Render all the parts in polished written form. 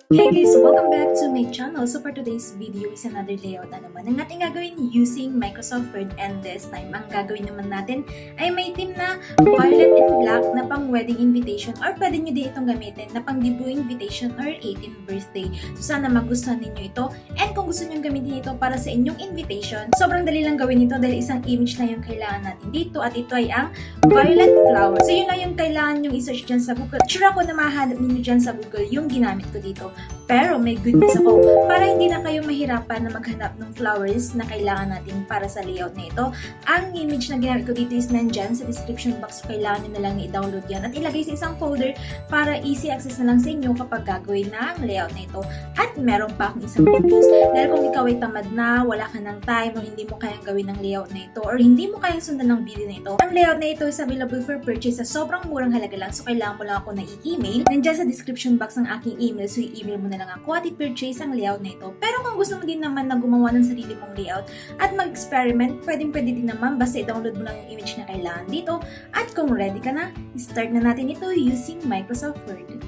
Hey guys! Welcome back to my channel. So for today's video is another layout na naman ang ating gagawin using Microsoft Word, and this time ang gagawin naman natin ay may theme na violet and black na pang wedding invitation, or pwede nyo din itong gamitin na pang debut invitation or 18th birthday. So sana magustuhan ninyo ito, and kung gusto nyo gamitin ito para sa inyong invitation, sobrang dali lang gawin ito dahil isang image na yung kailangan natin dito, at ito ay ang violet flower. So yun na yung kailangan nyo i-search dyan sa Google. Sure ako na mahanap ninyo dyan sa Google yung ginamit ko dito. Pero may good news ako, para hindi na kayo mahirapan na maghanap ng flowers na kailangan natin para sa layout na ito. Ang image na ginamit ko dito is nandyan sa description box, so kailangan nyo na lang i-download yan at ilagay sa isang folder para easy access na lang sa inyo kapag gagawin na ang layout na ito. At meron pa akong isang good news, dahil kung ikaw ay tamad na, wala ka ng time, o hindi mo kayang gawin ang layout na ito, or hindi mo kayang sundan ng video na ito, ang layout na ito is available for purchase sa sobrang murang halaga lang. So kailangan mo lang ako na i-email. Nandyan sa description box ang aking email, so i-email mo na lang ako at i-purchase ang layout na ito. Pero kung gusto mo din naman na gumawa ng sarili mong layout at mag-experiment, pwede din naman, basta i-download mo lang yung image na kailangan dito. At kung ready ka na, start na natin ito using Microsoft Word.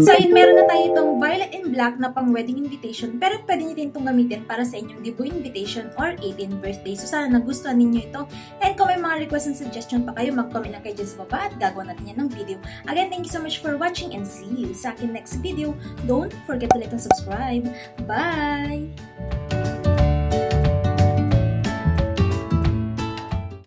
So, ayun, meron na tayo itong violet and black na pang wedding invitation, pero pwede nyo din itong gamitin para sa inyong debut invitation or 18th birthday. So, sana nagustuhan ninyo ito. And kung may mga request and suggestion pa kayo, mag-comment lang kayo dyan sa baba at gagawa natin yan ng video. Again, thank you so much for watching and see you sa akin next video. Don't forget to like and subscribe. Bye!